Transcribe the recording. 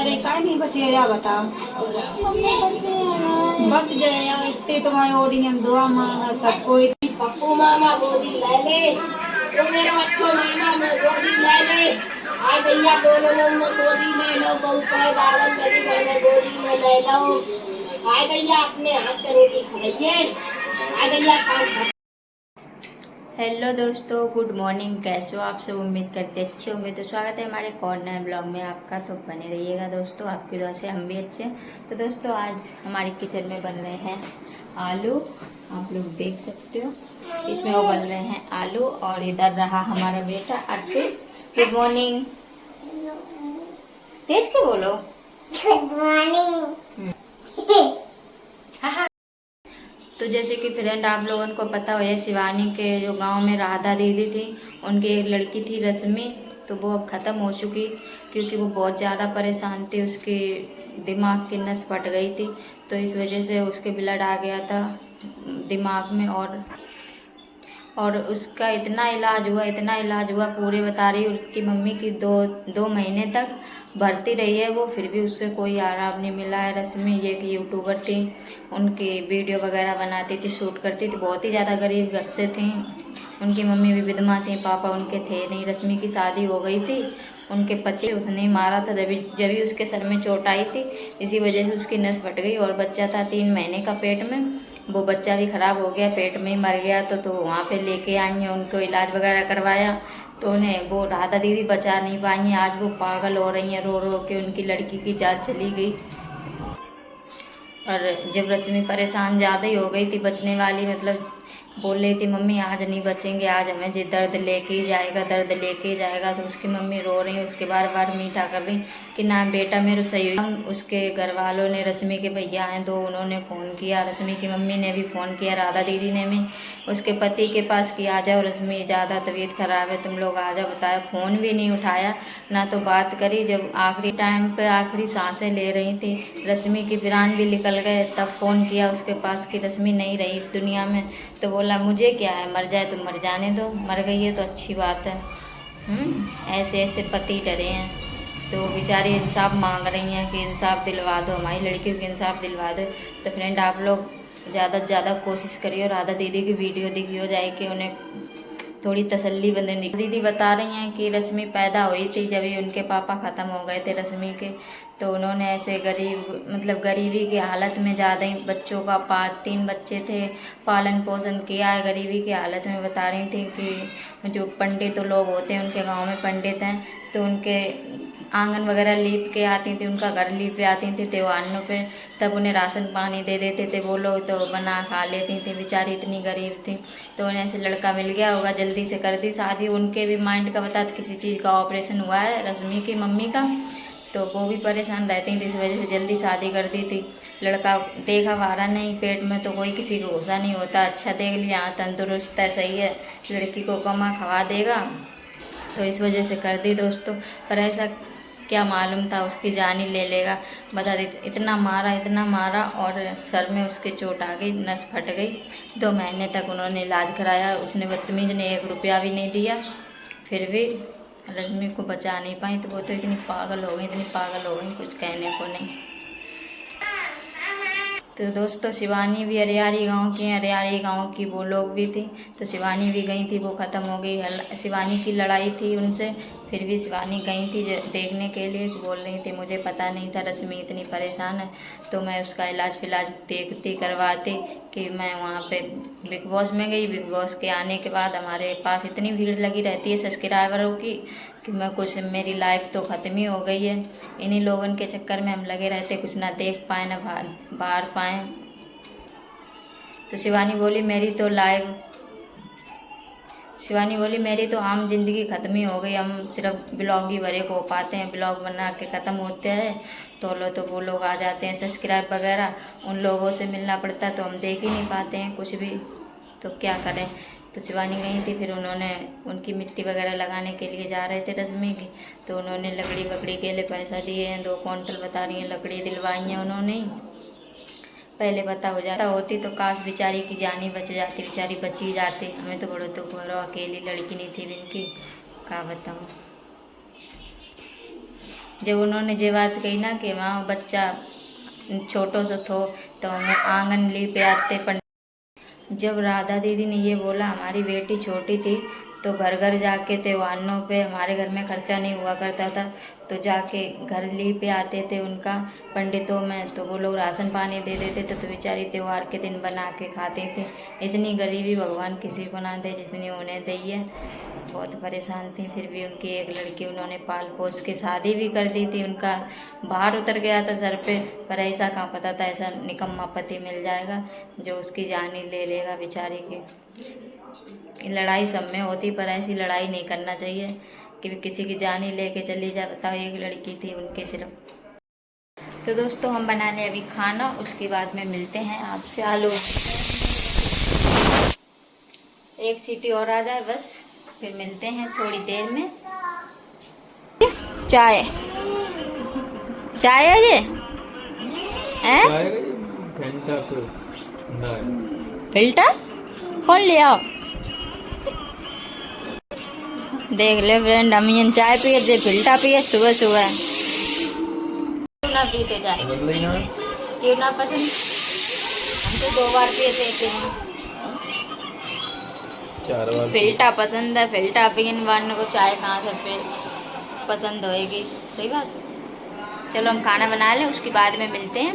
मेरे का नहीं बचे या बताओ। बच जाए या इतने तुम्हारे ओडियन दुआ मांगा सब कोई। पप्पू मामा गोदी ले ले, तो मेरा बच्चों मामा मैं गोदी ले ले। आ भैया दोनों लोग में गोदी ले लो, बहुत सारे बालन करी मैंने गोदी में ले लो। आ भैया अपने हाथ से रोटी खाइए। आ भैया खा। हेलो दोस्तों, गुड मॉर्निंग। कैसे हो आप सब? उम्मीद करते अच्छे होंगे। तो स्वागत है हमारे कॉर्नर ब्लॉग में आपका। तो बने रहिएगा दोस्तों, आपकी दुआ से हम भी अच्छे हैं। तो दोस्तों आज हमारी किचन में बन रहे हैं आलू, आप लोग देख सकते हो। इसमें वो बन रहे हैं आलू और इधर रहा हमारा बेटा अर्पित। गुड मॉर्निंग, तेज के बोलो। Good morning. तो जैसे कि फ्रेंड आप लोगों को पता हो, शिवानी के जो गांव में राधा दीदी थी, उनकी एक लड़की थी रश्मि, तो वो अब ख़त्म हो चुकी क्योंकि वो बहुत ज़्यादा परेशान थी। उसकी दिमाग की नस फट गई थी, तो इस वजह से उसके ब्लड आ गया था दिमाग में। और उसका इतना इलाज हुआ पूरे बता रही उसकी मम्मी की दो महीने तक भर्ती रही है वो, फिर भी उससे कोई आराम नहीं मिला है। रश्मि ये कि यूट्यूबर थी, उनकी वीडियो वगैरह बनाती थी, शूट करती थी, बहुत ही ज़्यादा गरीब घर से थी। उनकी मम्मी भी विधवा थी, पापा उनके थे नहीं। रश्मि की शादी हो गई थी, उनके पति उसने मारा था जब उसके सर में चोट आई थी, इसी वजह से उसकी नस फट गई। और बच्चा था 3 महीने का पेट में, वो बच्चा भी ख़राब हो गया, पेट में ही मर गया। तो वहाँ पे लेके आई हैं, उनको इलाज वगैरह करवाया, तो उन्हें वो राधा दीदी बचा नहीं पाई हैं। आज वो पागल हो रही हैं, रो रो के उनकी लड़की की जान चली गई। और जब रश्मि परेशान ज़्यादा ही हो गई थी, बचने वाली, मतलब बोल रही थी मम्मी आज नहीं बचेंगे, आज हमें जो दर्द लेके ही जाएगा, दर्द लेके ही जाएगा। तो उसकी मम्मी रो रही है, उसके बार बार मीठा कर रही कि ना बेटा मेरे सही। उसके घर वालों ने, रश्मि के भैया हैं 2, उन्होंने फ़ोन किया, रश्मि की मम्मी ने भी फ़ोन किया, राधा दीदी ने भी उसके पति के पास कि आ जाओ रश्मि ज़्यादा तबीयत ख़राब है, तुम लोग आ जाओ। बताया, फ़ोन भी नहीं उठाया, ना तो बात करी। जब आखिरी टाइम पे आखिरी सांसें ले रही थी, रश्मि की प्राण भी निकल गए, तब फ़ोन किया उसके पास कि रश्मि नहीं रही इस दुनिया में। तो बोला मुझे क्या है, मर जाए तो मर जाने दो, मर गई है तो अच्छी बात है। ऐसे ऐसे पति डरे हैं, तो बेचारी इंसाफ मांग रही हैं कि इंसाफ दिलवा दो, हमारी लड़कियों को इंसाफ दिलवा दो। तो फ्रेंड आप लोग ज़्यादा से ज़्यादा कोशिश करिए, राधा दीदी की वीडियो दिखियो जाए कि उन्हें थोड़ी तसल्ली बने। दीदी बता रही हैं कि रश्मि पैदा हुई थी जब ही उनके पापा ख़त्म हो गए थे रश्मि के, तो उन्होंने ऐसे गरीबी की हालत में ज़्यादा ही बच्चों का 3 बच्चे थे, पालन पोषण किया है गरीबी की हालत में। बता रही थी कि जो पंडित लोग होते हैं उनके गांव में पंडित हैं, तो उनके आंगन वगैरह लीप के आती थी, उनका घर लीप पे आती थी त्योहारों पे, तब उन्हें राशन पानी दे देते थे, वो लोग तो बना खा लेती थी। बेचारी इतनी गरीब थी, तो उन्हें ऐसे लड़का मिल गया होगा, जल्दी से कर दी शादी। उनके भी माइंड का बता किसी चीज़ का ऑपरेशन हुआ है रश्मि की मम्मी का, तो वो भी परेशान रहती थी, इस वजह से जल्दी शादी कर दी थी। लड़का देखा वारा नहीं, पेट में तो कोई किसी को गुस्सा नहीं होता, अच्छा देख लिया, तंदुरुस्त है, सही है, लड़की को कमा खवा देगा, तो इस वजह से कर दी दोस्तों। पर ऐसा क्या मालूम था उसकी जान ही ले लेगा। बता दे, इतना मारा और सर में उसके चोट आ गई, नस फट गई। 2 महीने तक उन्होंने इलाज कराया, उसने बदतमीज ने 1 रुपया भी नहीं दिया, फिर भी रश्मि को बचा नहीं पाई। तो वो तो इतनी पागल हो गई कुछ कहने को नहीं। तो दोस्तों शिवानी भी अरियारी गांव की है, अरियारी गांव की वो लोग भी थी, तो शिवानी भी गई थी, वो ख़त्म हो गई। शिवानी की लड़ाई थी उनसे, फिर भी शिवानी गई थी देखने के लिए, बोल रही थी मुझे पता नहीं था रश्मि इतनी परेशान है, तो मैं उसका इलाज फिलाज देखती करवाती। कि मैं वहाँ पे बिग बॉस में गई, बिग बॉस के आने के बाद हमारे पास इतनी भीड़ लगी रहती है सब्सक्राइबरों की कि मैं कुछ, मेरी लाइफ तो ख़त्म ही हो गई है। इन्हीं लोगों के चक्कर में हम लगे रहते, कुछ ना देख पाए ना बाहर पाए। तो शिवानी बोली मेरी तो आम जिंदगी ख़त्म ही हो गई, हम सिर्फ ब्लॉग ही भरे हो पाते हैं, ब्लॉग बना के ख़त्म होते हैं तो वो लोग आ जाते हैं सब्सक्राइब वगैरह, उन लोगों से मिलना पड़ता है, तो हम देख ही नहीं पाते हैं कुछ भी, तो क्या करें। तो शिवानी गई थी, फिर उन्होंने उनकी मिट्टी वगैरह लगाने के लिए जा रहे थे रश्मि की, तो उन्होंने लकड़ी वकड़ी के लिए पैसा दिए हैं, 2 क्विंटल बता रही हैं लकड़ी दिलवाई हैं उन्होंने। पहले पता हो जाता होती तो काश बेचारी की जान ही बच जाती, बेचारी बच ही जाती। हमें तो बड़ो दुख हो रहा, अकेली लड़की नहीं थी इनकी, क्या बताऊँ। जब उन्होंने ये बात कही ना कि माँ बच्चा छोटो सो थो तो हमें आंगन ली पे आते जब राधा दीदी ने ये बोला हमारी बेटी छोटी थी तो घर घर जाके त्योहारों पे हमारे घर में खर्चा नहीं हुआ करता था तो जाके घर ली पे आते थे उनका पंडितों में तो वो लोग राशन पानी दे देते थे तो बेचारी त्योहार के दिन बना के खाते थे। इतनी गरीबी भगवान किसी को ना दे जितनी उन्हें दी है। बहुत परेशान थी फिर भी उनकी एक लड़की उन्होंने पाल पोस के शादी भी कर दी थी। उनका बाहर उतर गया था सर पे पर ऐसा कहाँ पता था ऐसा निकम्मा पति मिल जाएगा जो उसकी जान ही ले लेगा बेचारी की। लड़ाई सब में होती पर ऐसी लड़ाई नहीं करना चाहिए कि किसी की जान ही लेके चली जाए। बताओ एक लड़की थी उनके सिर्फ। तो दोस्तों हम बनाने अभी खाना उसके बाद में मिलते हैं आपसे। आलू एक सीटी और आ जाए बस फिर मिलते हैं थोड़ी देर में। चाय चाय है ये फिल्टर कौन ले आओ। देख ले फ्रेंड हम चाय पिए थे फिल्टर पिए सुबह सुबह। क्यों ना पीते जाए क्यों ना पसंद। हम तो 2 बार पिए थे एक दिन में। 4 बार फिल्टा पसंद है फिल्टा पियन वाले को चाय कहाँ से फिर पसंद होएगी। सही बात। चलो हम खाना बना लें उसके बाद में मिलते हैं।